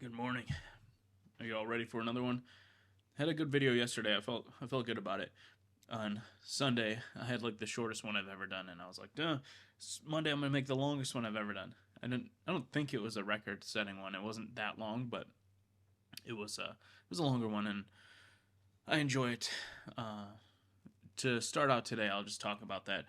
Good morning. Are you all ready for another one? Had a good video yesterday. I felt good about it. On Sunday, I had like the shortest one I've ever done, and I was like, duh. Monday, I'm gonna make the longest one I've ever done. I don't think it was a record-setting one. It wasn't that long, but it was a longer one, and I enjoy it. To start out today, I'll just talk about that.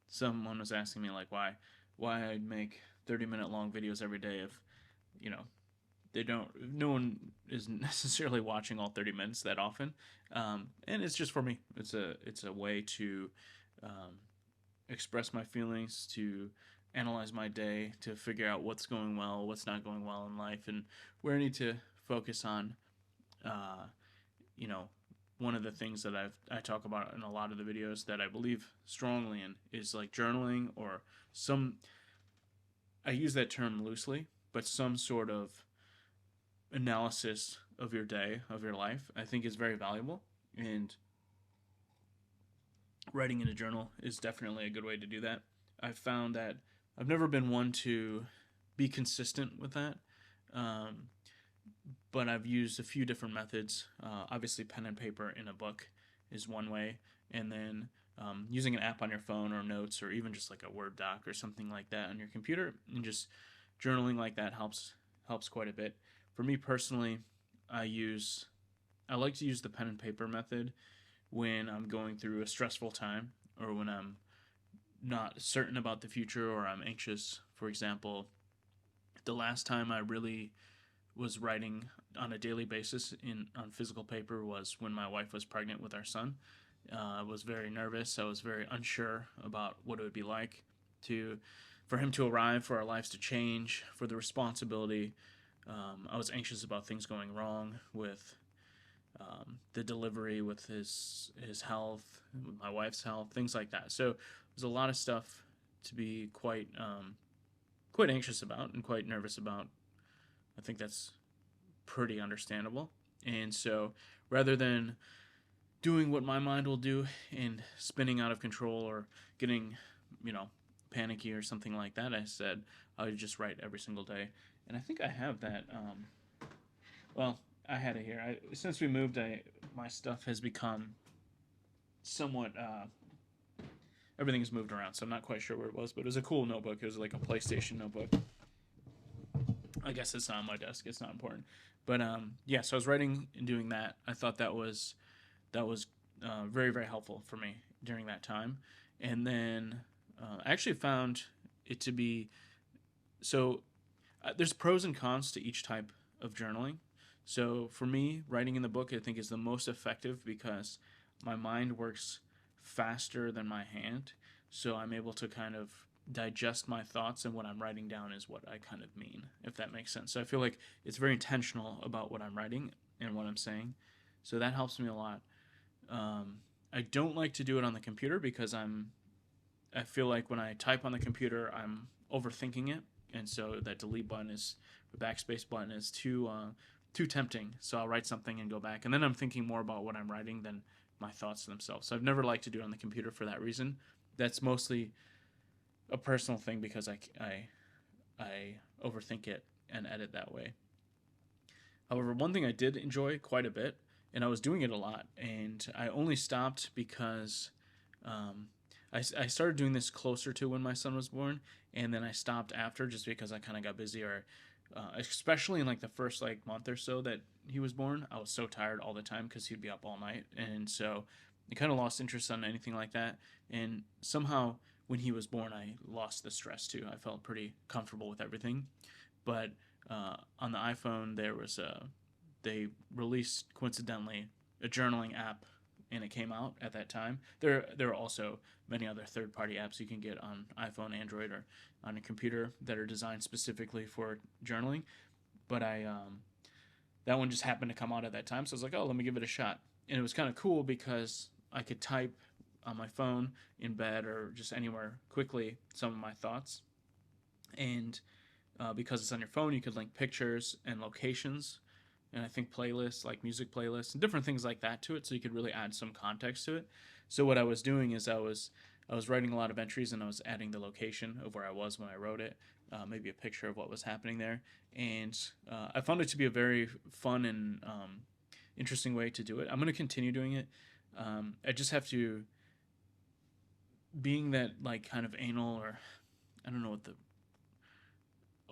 Someone was asking me like why I'd make 30-minute long videos every day if you know they don't no one is necessarily watching all 30 minutes that often, and it's just for me. It's a way to um, express my feelings, to analyze my day, to figure out what's going well, what's not going well in life, and where I need to focus on. uh, you know One of the things that I talk about in a lot of the videos that I believe strongly in is like journaling, or some, I use that term loosely, but some sort of analysis of your day, of your life, I think is very valuable. And writing in a journal is definitely a good way to do that. I've found that I've never been one to be consistent with that, um, but I've used a few different methods. Obviously, pen and paper in a book is one way, and then using an app on your phone or notes, or even just like a Word doc or something like that on your computer, and just journaling like that helps quite a bit. For me personally, I use I like to use the pen and paper method when I'm going through a stressful time, or when I'm not certain about the future, or I'm anxious. For example, the last time I really was writing on a daily basis in on physical paper was when my wife was pregnant with our son. I was very nervous. I was very unsure about what it would be like to for him to arrive, for our lives to change, for the responsibility. I was anxious about things going wrong with the delivery, with his health, with my wife's health, things like that. So there's a lot of stuff to be quite anxious about and quite nervous about. I think that's pretty understandable. And so rather than doing what my mind will do and spinning out of control, or getting, you know, panicky or something like that, I said I would just write every single day. And I think I have that. Well, I had it here. Since we moved, my stuff has become somewhat. Everything's moved around, so I'm not quite sure where it was, but it was a cool notebook. It was like a PlayStation notebook. I guess it's not on my desk. It's not important. But yeah, so I was writing and doing that. I thought that was very, very helpful for me during that time. And then I actually found it to be so. There's pros and cons to each type of journaling. So for me, writing in the book, I think, is the most effective because my mind works faster than my hand. So I'm able to kind of digest my thoughts, and what I'm writing down is what I kind of mean, if that makes sense. So I feel like it's very intentional about what I'm writing and what I'm saying. So that helps me a lot. I don't like to do it on the computer because I feel like when I type on the computer, I'm overthinking it, and so that delete button is the backspace button is too tempting. So I'll write something and go back, and then I'm thinking more about what I'm writing than my thoughts themselves. So I've never liked to do it on the computer for that reason. That's mostly a personal thing because I overthink it and edit that way. However, one thing I did enjoy quite a bit, and I was doing it a lot, and I only stopped because um, I started doing this closer to when my son was born, and then I stopped after just because I kind of got busy, or especially in like the first like month or so that he was born, I was so tired all the time because he'd be up all night, and so I kind of lost interest on anything like that. And somehow when he was born, I lost the stress too. I felt pretty comfortable with everything, but on the iPhone they released coincidentally a journaling app, and it came out at that time. There are also many other third party apps you can get on iPhone, Android, or on a computer that are designed specifically for journaling. But I that one just happened to come out at that time, so I was like, oh, let me give it a shot. And it was kind of cool because I could type on my phone in bed or just anywhere quickly some of my thoughts. And because it's on your phone, you could link pictures and locations, and I think playlists, like music playlists and different things like that to it, so you could really add some context to it. So what I was doing is I was writing a lot of entries, and I was adding the location of where I was when I wrote it. maybe a picture of what was happening there. And I found it to be a very fun and interesting way to do it. I'm going to continue doing it. I just have to, being that like kind of anal, or I don't know what the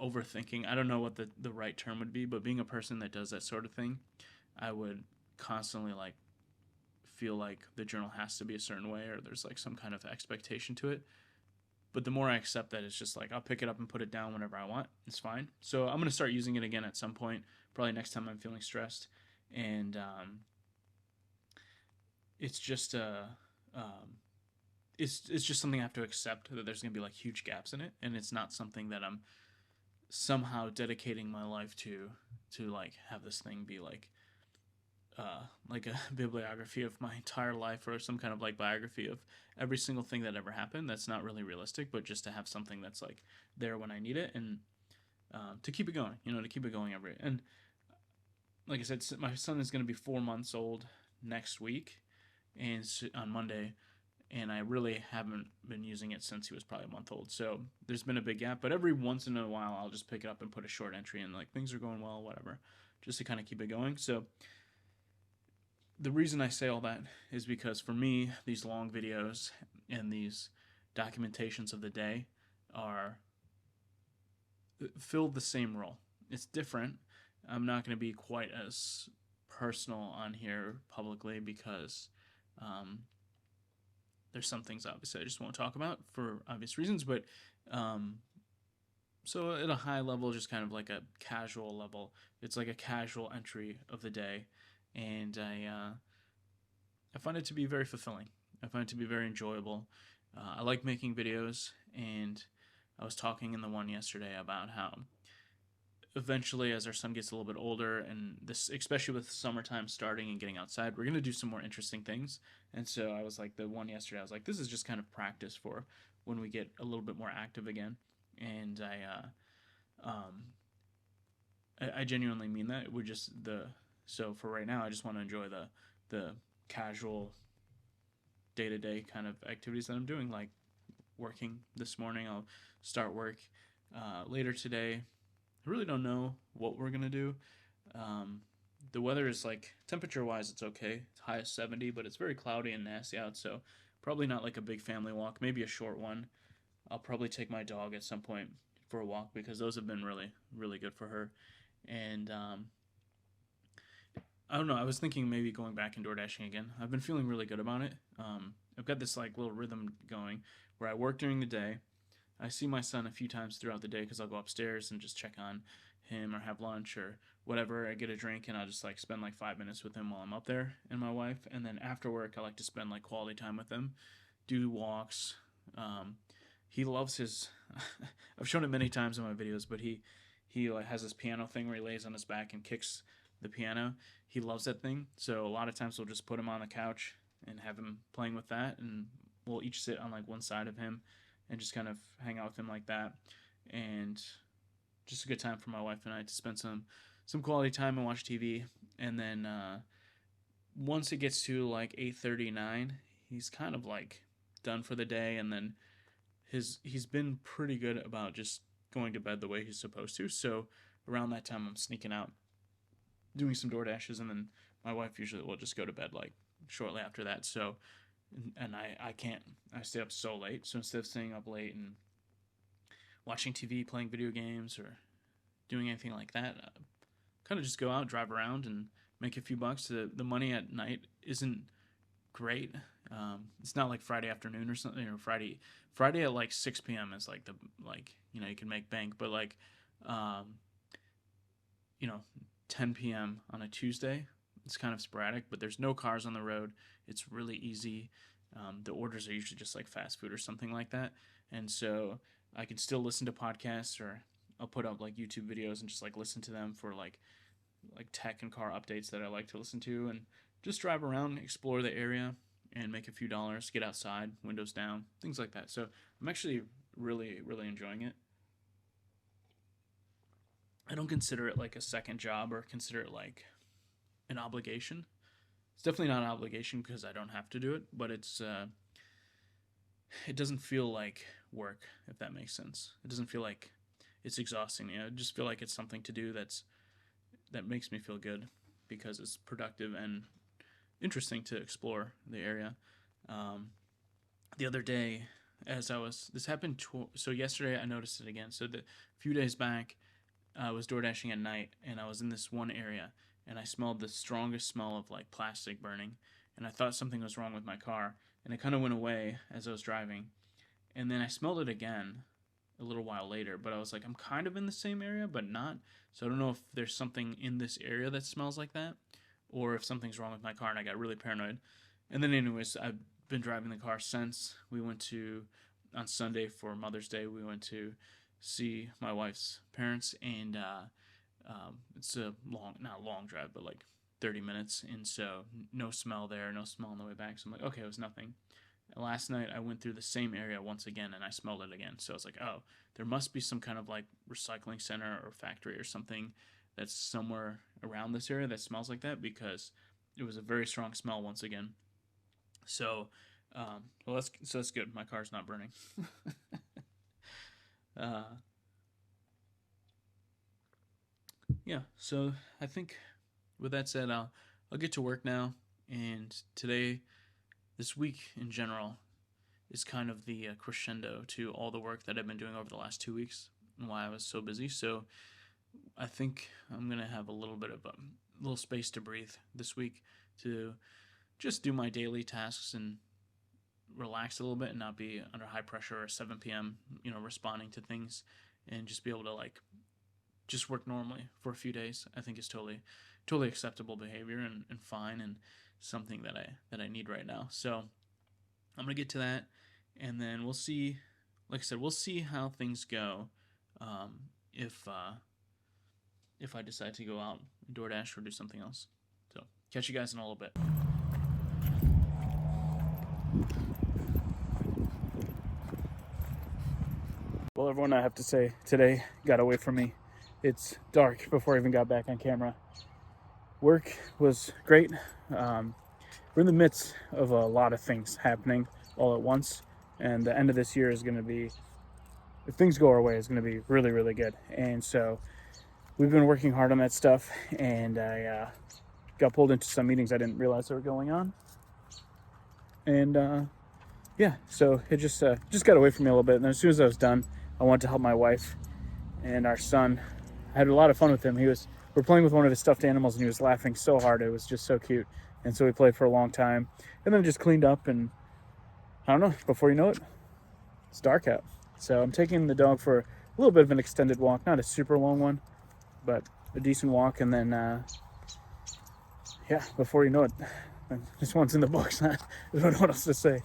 overthinking, I don't know what the right term would be, but being a person that does that sort of thing, I would constantly like feel like the journal has to be a certain way, or there's like some kind of expectation to it. But the more I accept that, it's just like I'll pick it up and put it down whenever I want. It's fine. So I'm gonna start using it again at some point, probably next time I'm feeling stressed. And it's just it's just something I have to accept, that there's gonna be like huge gaps in it, and it's not something that I'm somehow dedicating my life to like have this thing be like a bibliography of my entire life, or some kind of like biography of every single thing that ever happened. That's not really realistic, but just to have something that's like there when I need it, and to keep it going, to keep it going every. And like I said, my son is going to be 4 months old next week, and on Monday, and I really haven't been using it since he was probably a month old. So there's been a big gap, but every once in a while I'll just pick it up and put a short entry in, like things are going well, whatever, just to kind of keep it going. So the reason I say all that is because for me, these long videos and these documentations of the day are fill the same role. It's different. I'm not going to be quite as personal on here publicly because there's some things obviously I just won't talk about for obvious reasons. But so at a high level, just kind of like a casual level, it's like a casual entry of the day, and I find it to be very fulfilling. I find it to be very enjoyable. I like making videos, and I was talking in the one yesterday about how eventually, as our son gets a little bit older, and this, especially with summertime starting and getting outside, we're going to do some more interesting things. And so I was like, the one yesterday, I was like, this is just kind of practice for when we get a little bit more active again. And I genuinely mean that. We're just so for right now, I just want to enjoy the casual day-to-day kind of activities that I'm doing, like working this morning. I'll start work later today. I really don't know what we're gonna do. The weather is like, temperature-wise, it's okay. It's high as 70, but it's very cloudy and nasty out, so probably not like a big family walk. Maybe a short one. I'll probably take my dog at some point for a walk, because those have been really, really good for her. And I don't know. I was thinking maybe going back and door dashing again. I've been feeling really good about it. I've got this like little rhythm going where I work during the day. I see my son a few times throughout the day because I'll go upstairs and just check on him or have lunch or whatever. I get a drink and I'll just like spend like 5 minutes with him while I'm up there, and my wife. And then after work, I like to spend like quality time with him, do walks. He loves his. I've shown it many times in my videos, but he like has this piano thing where he lays on his back and kicks the piano. He loves that thing. So a lot of times we'll just put him on the couch and have him playing with that, and we'll each sit on like one side of him and just kind of hang out with him like that. And just a good time for my wife and I to spend some quality time and watch TV. And then once it gets to like 8:39, he's kind of like done for the day, and then he's been pretty good about just going to bed the way he's supposed to. So around that time, I'm sneaking out, doing some door dashes, and then my wife usually will just go to bed like shortly after that. So, and I can't, I stay up so late. So instead of staying up late and watching TV, playing video games, or doing anything like that, kind of just go out, drive around, and make a few bucks. The money at night isn't great. It's not like Friday afternoon or something, or Friday at like 6 p.m. is like you can make bank, but like 10 p.m. on a Tuesday, it's kind of sporadic, but there's no cars on the road. It's really easy. The orders are usually just like fast food or something like that. And so I can still listen to podcasts, or I'll put up like YouTube videos and just like listen to them for like tech and car updates that I like to listen to, and just drive around, explore the area, and make a few dollars, get outside, windows down, things like that. So I'm actually really, really enjoying it. I don't consider it like a second job or consider it like an obligation. It's definitely not an obligation because I don't have to do it, but it doesn't feel like work, if that makes sense. It doesn't feel like it's exhausting me. I just feel like it's something to do that makes me feel good because it's productive and interesting to explore the area. The other day, this happened, so yesterday I noticed it again. So a few days back, I was door dashing at night, and I was in this one area, and I smelled the strongest smell of like plastic burning, and I thought something was wrong with my car, and it kind of went away as I was driving, and then I smelled it again a little while later, but I was like, I'm kind of in the same area, but not. So I don't know if there's something in this area that smells like that, or if something's wrong with my car, and I got really paranoid. And then, anyways, I've been driving the car since. We went to, on Sunday for Mother's Day, we went to see my wife's parents, and it's a not a long drive, but like 30 minutes, and so no smell there, no smell on the way back. So I'm like, okay, it was nothing. Last night I went through the same area once again, and I smelled it again. So I was like, oh, there must be some kind of like recycling center or factory or something that's somewhere around this area that smells like that, because it was a very strong smell once again. So, well, that's good. My car's not burning. Yeah. So I think with that said, I'll get to work now. And today, this week in general, is kind of the crescendo to all the work that I've been doing over the last 2 weeks and why I was so busy. So I think I'm gonna have a little bit of a little space to breathe this week to just do my daily tasks and relax a little bit and not be under high pressure or 7 p.m. Responding to things, and just be able to like just work normally for a few days. I think is totally acceptable behavior and fine, and something that I need right now. So I'm gonna get to that, and then we'll see. Like I said, we'll see how things go. If I decide to go out and DoorDash or do something else. So catch you guys in a little bit. Well, everyone, I have to say, today got away from me. It's dark before I even got back on camera. Work was great. We're in the midst of a lot of things happening all at once, and the end of this year is going to be, if things go our way, is going to be really, really good. And so we've been working hard on that stuff, and I got pulled into some meetings I didn't realize they were going on. And yeah, so it just got away from me a little bit. And then as soon as I was done, I wanted to help my wife and our son. I had a lot of fun with him. We're playing with one of his stuffed animals, and he was laughing so hard. It was just so cute. And so we played for a long time, and then just cleaned up, and I don't know, before you know it, it's dark out. So I'm taking the dog for a little bit of an extended walk, not a super long one, but a decent walk. And then, yeah, before you know it, this one's in the books. I don't know what else to say.